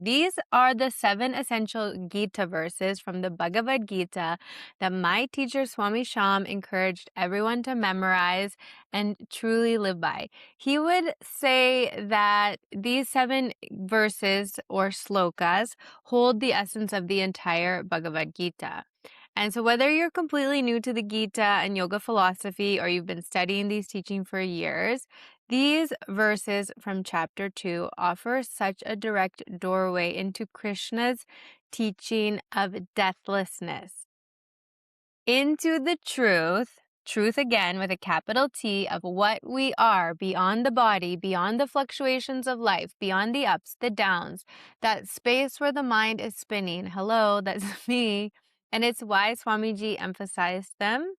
These are the 7 essential Gita verses from the Bhagavad Gita that my teacher Swami Sham encouraged everyone to memorize and truly live by. He would say that these 7 verses or slokas hold the essence of the entire Bhagavad Gita. And so whether you're completely new to the Gita and yoga philosophy or you've been studying these teachings for years, these verses from chapter 2 offer such a direct doorway into Krishna's teaching of deathlessness, into the truth again with a capital T, of what we are beyond the body, beyond the fluctuations of life, beyond the ups, the downs, that space where the mind is spinning. Hello, that's me. And it's why Swamiji emphasized them.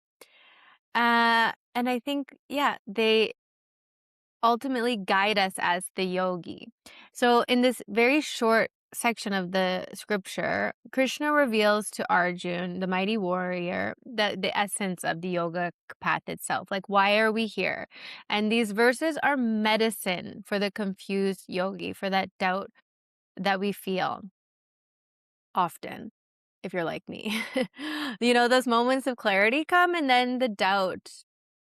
And I think, they ultimately guide us as the yogi. So in this very short section of the scripture, Krishna reveals to Arjun, the mighty warrior, the essence of the yoga path itself. Like, why are we here? And these verses are medicine for the confused yogi, for that doubt that we feel often, if you're like me. Those moments of clarity come and then the doubt,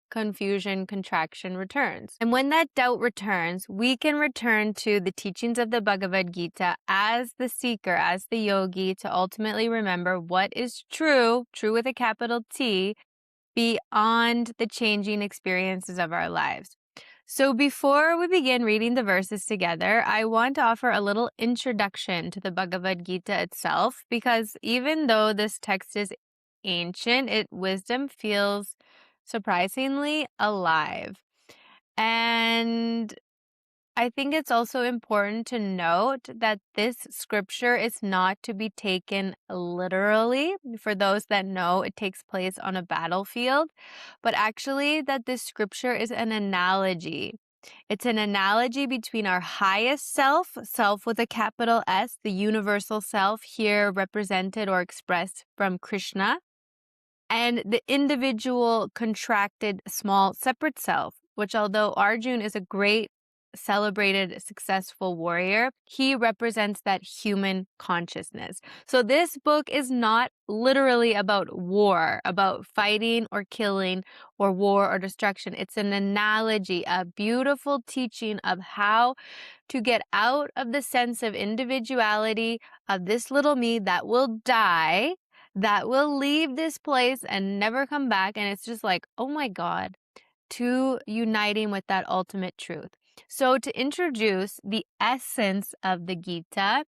confusion, contraction returns. And when that doubt returns, we can return to the teachings of the Bhagavad Gita as the seeker, as the yogi, to ultimately remember what is true with a capital T, beyond the changing experiences of our lives. So before we begin reading the verses together, I want to offer a little introduction to the Bhagavad Gita itself, because even though this text is ancient, wisdom feels surprisingly alive. And I think it's also important to note that this scripture is not to be taken literally. For those that know, it takes place on a battlefield, but actually that this scripture is an analogy. It's an analogy between our highest self with a capital S, the universal self, here represented or expressed from Krishna, and the individual contracted small separate self, which, although Arjun is a great, celebrated, successful warrior, he represents that human consciousness. So this book is not literally about war, about fighting or killing or war or destruction. It's an analogy, a beautiful teaching of how to get out of the sense of individuality of this little me that will die, that will leave this place and never come back. And it's just like, oh my God, to uniting with that ultimate truth. So to introduce the essence of the Gita,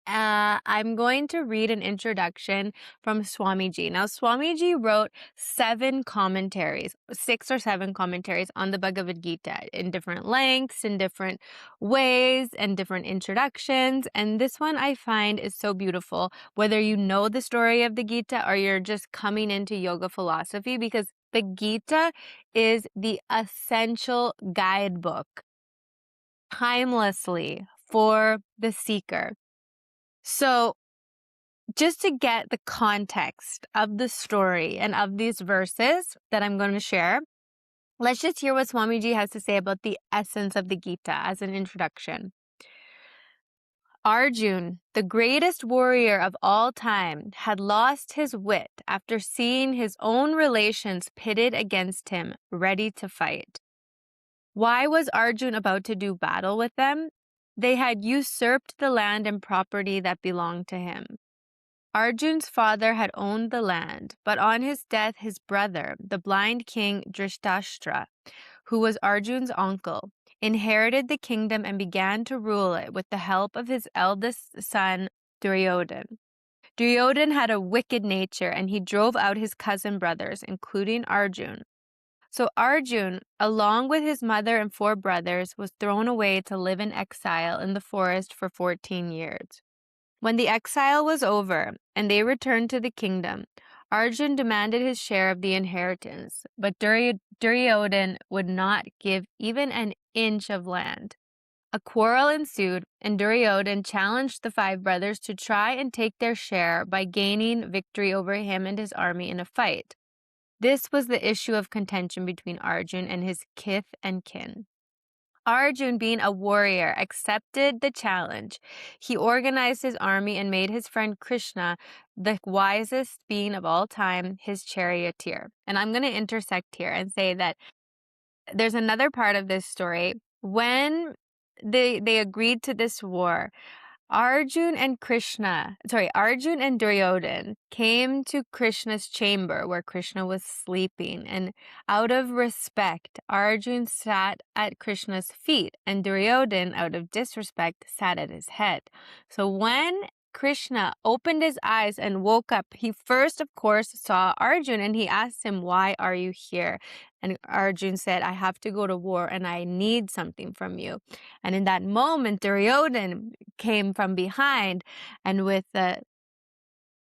I'm going to read an introduction from Swamiji. Now, Swamiji wrote 7 commentaries, 6 or 7 commentaries on the Bhagavad Gita in different lengths, in different ways, and different introductions. And this one I find is so beautiful, whether you know the story of the Gita or you're just coming into yoga philosophy, because the Gita is the essential guidebook timelessly for the seeker. So just to get the context of the story and of these verses that I'm going to share, let's just hear what Swamiji has to say about the essence of the Gita as an introduction. Arjun, the greatest warrior of all time, had lost his wit after seeing his own relations pitted against him, ready to fight. Why was Arjun about to do battle with them? They had usurped the land and property that belonged to him. Arjun's father had owned the land, but on his death his brother, the blind king Drishtastra, who was Arjun's uncle, inherited the kingdom and began to rule it with the help of his eldest son Duryodhan. Duryodhan had a wicked nature, and he drove out his cousin brothers, including Arjun. So Arjun, along with his mother and 4 brothers, was thrown away to live in exile in the forest for 14 years. When the exile was over and they returned to the kingdom, Arjun demanded his share of the inheritance, but Duryodhan would not give even an inch of land. A quarrel ensued, and Duryodhan challenged the 5 brothers to try and take their share by gaining victory over him and his army in a fight. This was the issue of contention between Arjun and his kith and kin. Arjun, being a warrior, accepted the challenge. He organized his army and made his friend Krishna, the wisest being of all time, his charioteer. And I'm going to intersect here and say that there's another part of this story. When they agreed to this war, Arjun and Duryodhan came to Krishna's chamber where Krishna was sleeping, and out of respect, Arjun sat at Krishna's feet, and Duryodhan, out of disrespect, sat at his head. So when Krishna opened his eyes and woke up, he first, of course, saw Arjun, and he asked him, "Why are you here?" And Arjun said, "I have to go to war and I need something from you." And in that moment, Duryodhan came from behind and with a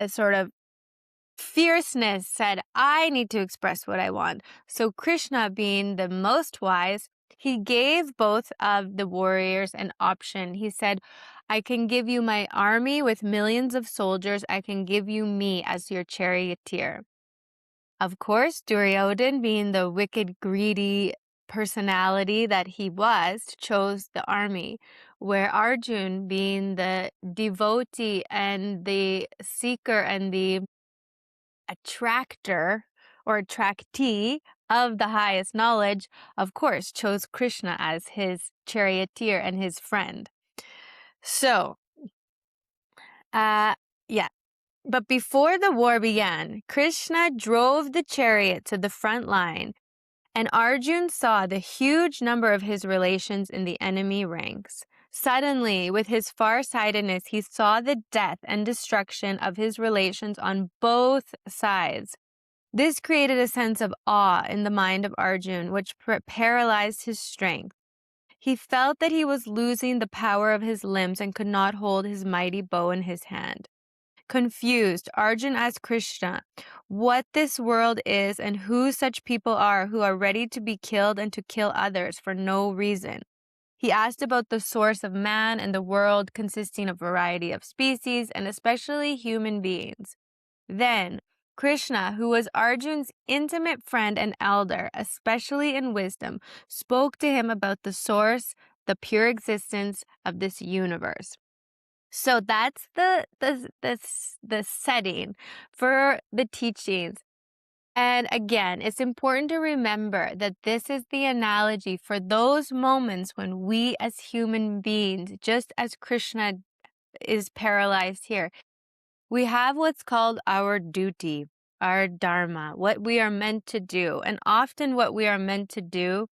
sort of fierceness said, "I need to express what I want." So Krishna, being the most wise, he gave both of the warriors an option. He said, "I can give you my army with millions of soldiers. I can give you me as your charioteer." Of course, Duryodhan, being the wicked, greedy personality that he was, chose the army, where Arjun, being the devotee and the seeker and the attractor or attractee of the highest knowledge, of course, chose Krishna as his charioteer and his friend. So, yeah. But before the war began, Krishna drove the chariot to the front line, and Arjun saw the huge number of his relations in the enemy ranks. Suddenly, with his far-sightedness, he saw the death and destruction of his relations on both sides. This created a sense of awe in the mind of Arjun, which paralyzed his strength. He felt that he was losing the power of his limbs and could not hold his mighty bow in his hand. Confused, Arjun asked Krishna what this world is and who such people are who are ready to be killed and to kill others for no reason. He asked about the source of man and the world consisting of a variety of species and especially human beings. Then, Krishna, who was Arjun's intimate friend and elder, especially in wisdom, spoke to him about the source, the pure existence of this universe. So that's the setting for the teachings. And again, it's important to remember that this is the analogy for those moments when we as human beings, just as Krishna is paralyzed here, we have what's called our duty, our dharma, what we are meant to do. And often what we are meant to do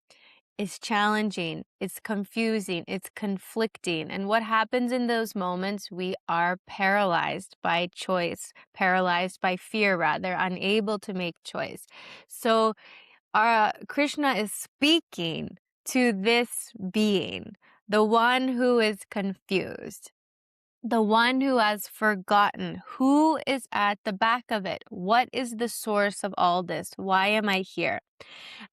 is challenging, it's confusing, it's conflicting. And what happens in those moments? We are paralyzed by choice, paralyzed by fear, rather, unable to make choice. So Krishna is speaking to this being, the one who is confused, the one who has forgotten who is at the back of it. What is the source of all this? Why am I here?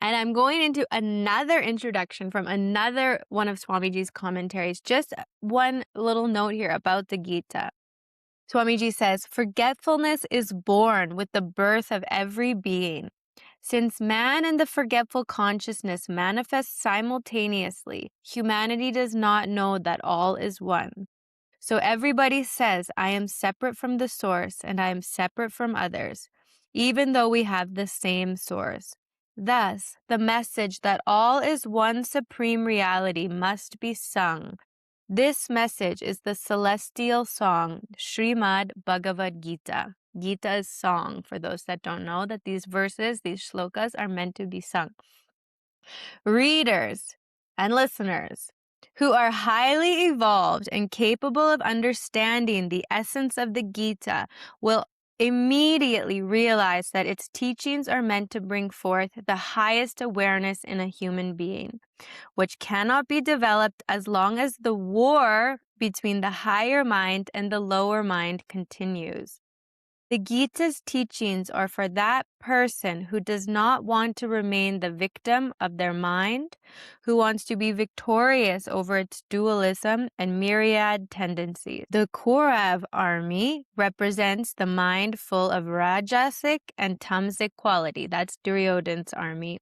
And I'm going into another introduction from another one of Swamiji's commentaries. Just one little note here about the Gita. Swamiji says, "Forgetfulness is born with the birth of every being. Since man and the forgetful consciousness manifest simultaneously, humanity does not know that all is one. So everybody says, I am separate from the source and I am separate from others, even though we have the same source. Thus, the message that all is one supreme reality must be sung. This message is the celestial song, Srimad Bhagavad Gita." Gita is song, for those that don't know, that these verses, these shlokas, are meant to be sung. Readers and listeners who are highly evolved and capable of understanding the essence of the Gita will immediately realize that its teachings are meant to bring forth the highest awareness in a human being, which cannot be developed as long as the war between the higher mind and the lower mind continues. The Gita's teachings are for that person who does not want to remain the victim of their mind, who wants to be victorious over its dualism and myriad tendencies. The Kaurav army represents the mind full of rajasic and tamasic quality. That's Duryodhan's army.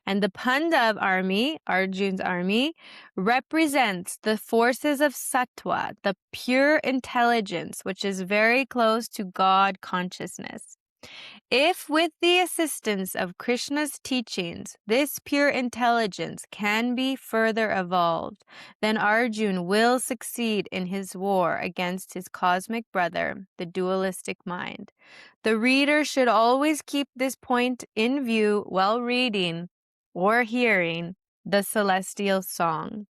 And the Pandav army, Arjun's army, represents the forces of sattva, the pure intelligence, which is very close to God consciousness. If with the assistance of Krishna's teachings, this pure intelligence can be further evolved, then Arjun will succeed in his war against his cosmic brother, the dualistic mind. The reader should always keep this point in view while reading or hearing the celestial song.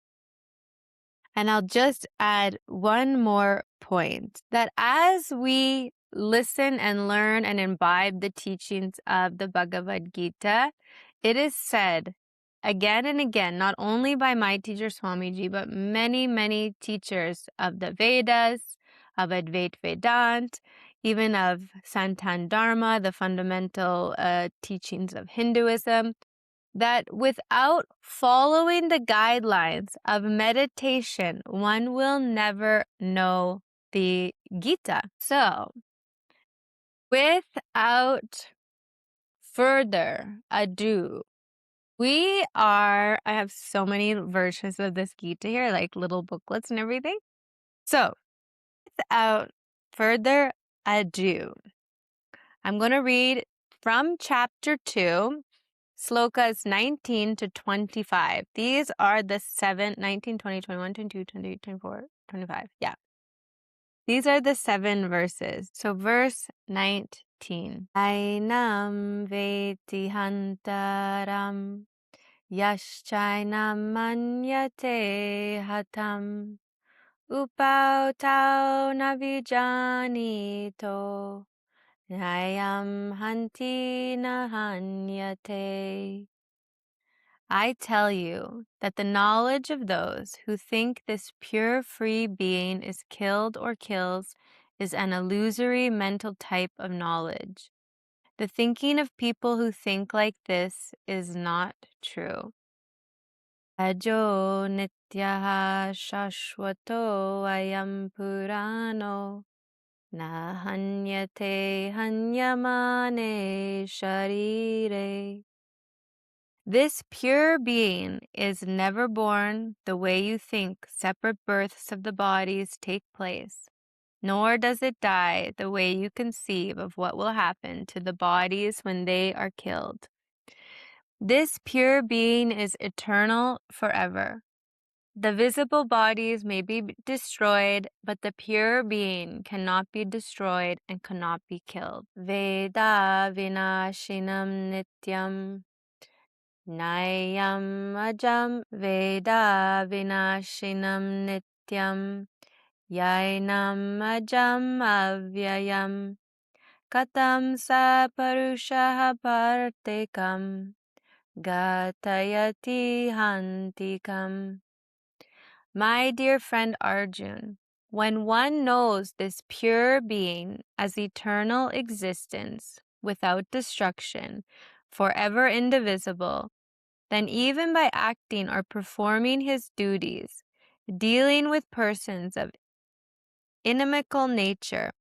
And I'll just add one more point, that as we listen and learn and imbibe the teachings of the Bhagavad Gita, it is said again and again, not only by my teacher Swamiji, but many, many teachers of the Vedas, of Advaita Vedanta, even of Sanatan Dharma, the fundamental teachings of Hinduism, that without following the guidelines of meditation, one will never know the Gita. So, without further ado, I have so many versions of this Gita here, like little booklets and everything. So, without further ado, I'm going to read from chapter 2, slokas 19 to 25. These are the 19, 20, 21, 22, 23, 24, 25. Yeah. These are the 7 verses. So verse 19. Ainam veti hantaram yaschainam manyate hatam upau tau navijanito Nayam hanti nahanyate. I tell you that the knowledge of those who think this pure free being is killed or kills is an illusory mental type of knowledge. The thinking of people who think like this is not true. Ajo nityaha shashwato ayam purano Na hanyate hanyamane sharire. This pure being is never born the way you think separate births of the bodies take place, nor does it die the way you conceive of what will happen to the bodies when they are killed. This pure being is eternal forever. The visible bodies may be destroyed, but the pure being cannot be destroyed and cannot be killed. Veda vinashinam nityam nayam ajam. Veda vinashinam nityam yainam ajam avyayam. Katam sa parushaha partekam gatayati hantikam. My dear friend Arjun, when one knows this pure being as eternal existence, without destruction, forever indivisible, then even by acting or performing his duties, dealing with persons of inimical nature,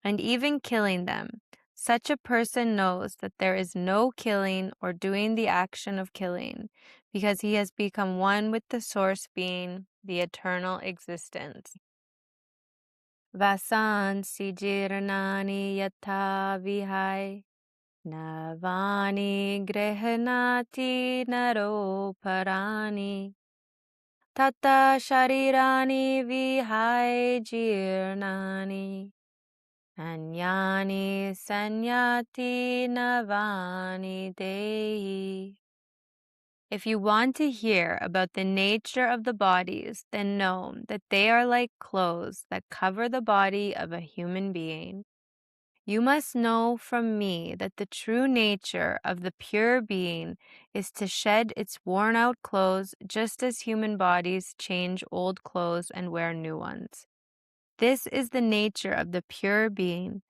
and even killing them, such a person knows that there is no killing or doing the action of killing, because he has become one with the source being, the eternal existence. Vasansi jirnani yatha vihai navani grehanati naro parani tata sharirani vihai jirnani Anyani sanyati navani dehi. If you want to hear about the nature of the bodies, then know that they are like clothes that cover the body of a human being. You must know from me that the true nature of the pure being is to shed its worn-out clothes just as human bodies change old clothes and wear new ones. This is the nature of the pure being.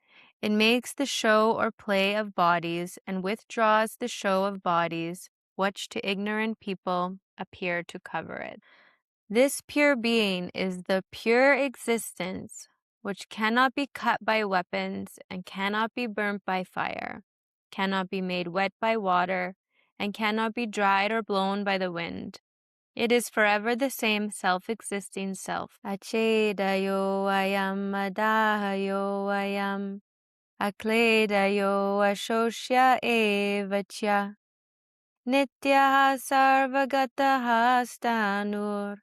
It makes the show or play of bodies and withdraws the show of bodies, which to ignorant people appear to cover it. This pure being is the pure existence, which cannot be cut by weapons and cannot be burnt by fire, cannot be made wet by water, and cannot be dried or blown by the wind. It is forever the same self-existing self. Achedayo ayam adahayo ayam akledayo ashosya evacha nityaha sarvagataha stanur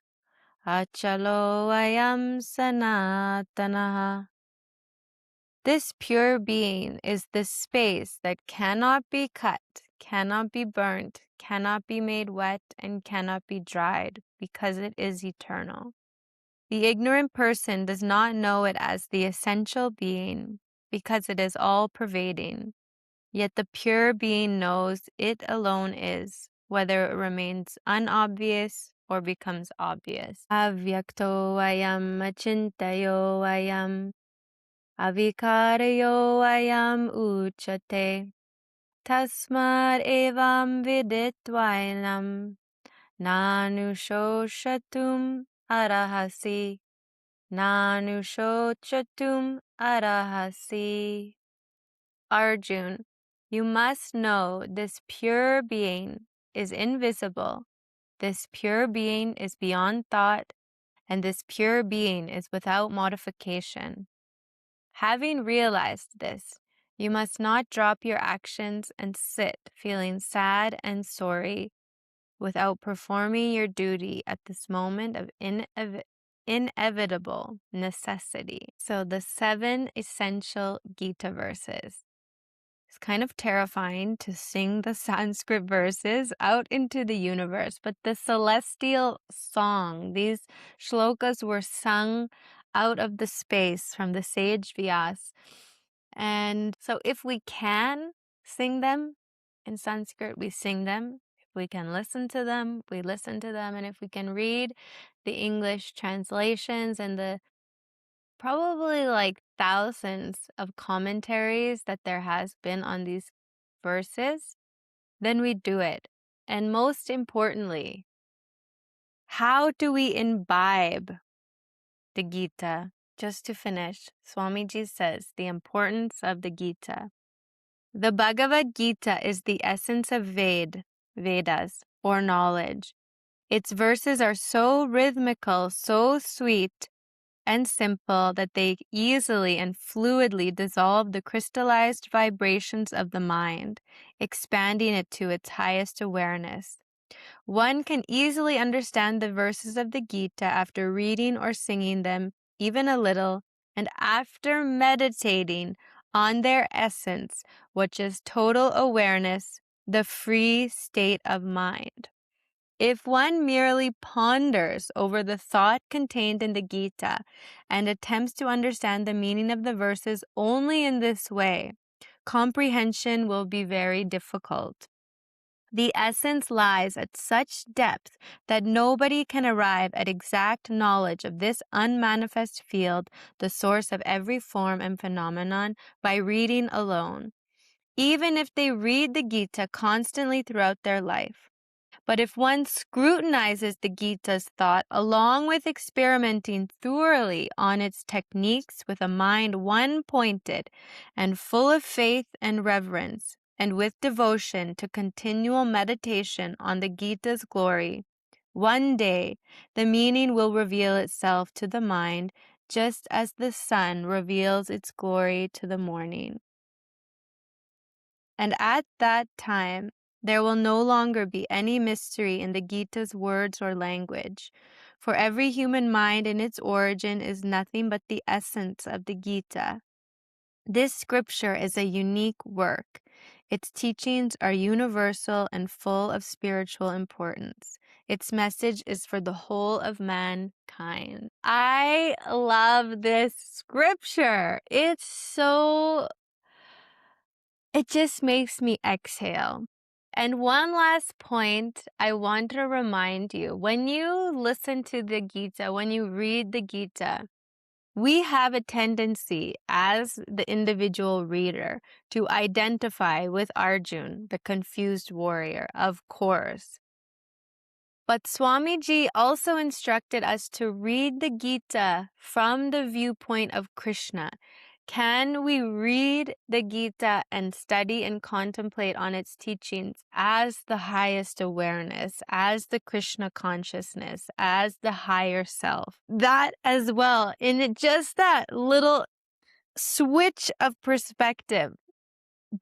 achalo ayam sanatanaha. This pure being is the space that cannot be cut, cannot be burnt, cannot be made wet, and cannot be dried, because it is eternal. The ignorant person does not know it as the essential being, because it is all-pervading. Yet the pure being knows it alone is, whether it remains unobvious or becomes obvious. Avyakto ayam achintayo ayam avikarayo ayam uchate tasmad evam viditvainam nanushochatum arahasi nanushochatum arahasi. Arjun, you must know this pure being is invisible, this pure being is beyond thought, and this pure being is without modification. Having realized this, you must not drop your actions and sit feeling sad and sorry without performing your duty at this moment of inevitable necessity. So the 7 essential Gita verses. It's kind of terrifying to sing the Sanskrit verses out into the universe, but the celestial song, these shlokas were sung out of the space from the sage Vyas. And so if we can sing them in Sanskrit, we sing them. If we can listen to them, we listen to them. And if we can read the English translations and the probably like thousands of commentaries that there has been on these verses, then we do it. And most importantly, how do we imbibe the Gita? Just to finish, Swamiji says the importance of the Gita. The Bhagavad Gita is the essence of Vedas, or knowledge. Its verses are so rhythmical, so sweet, and simple that they easily and fluidly dissolve the crystallized vibrations of the mind, expanding it to its highest awareness. One can easily understand the verses of the Gita after reading or singing them, even a little, and after meditating on their essence, which is total awareness, the free state of mind. If one merely ponders over the thought contained in the Gita and attempts to understand the meaning of the verses only in this way, comprehension will be very difficult. The essence lies at such depth that nobody can arrive at exact knowledge of this unmanifest field, the source of every form and phenomenon, by reading alone, even if they read the Gita constantly throughout their life. But if one scrutinizes the Gita's thought along with experimenting thoroughly on its techniques with a mind one-pointed and full of faith and reverence, and with devotion to continual meditation on the Gita's glory, one day the meaning will reveal itself to the mind just as the sun reveals its glory to the morning. And at that time, there will no longer be any mystery in the Gita's words or language, for every human mind in its origin is nothing but the essence of the Gita. This scripture is a unique work. Its teachings are universal and full of spiritual importance. Its message is for the whole of mankind. I love this scripture. It just makes me exhale. And one last point I want to remind you, when you listen to the Gita, when you read the Gita, we have a tendency as the individual reader to identify with Arjun, the confused warrior, of course. But Swamiji also instructed us to read the Gita from the viewpoint of Krishna, Can we read the Gita and study and contemplate on its teachings as the highest awareness, as the Krishna consciousness, as the higher self? That as well, in just that little switch of perspective,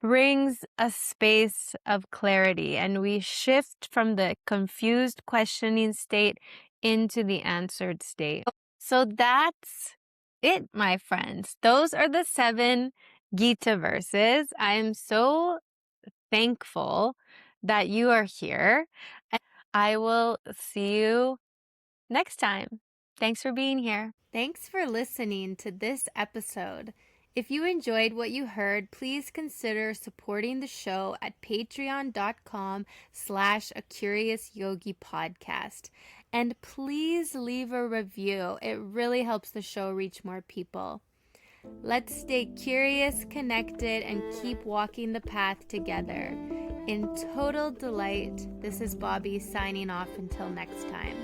brings a space of clarity, and we shift from the confused questioning state into the answered state. So that's it, my friends. Those are the 7 Gita verses. I'm so thankful that you are here. I will see you next time. Thanks for being here. Thanks for listening to this episode. If you enjoyed what you heard, please consider supporting the show at patreon.com/A Curious Yogi Podcast. And please leave a review. It really helps the show reach more people. Let's stay curious, connected, and keep walking the path together. In total delight, this is Bobby signing off until next time.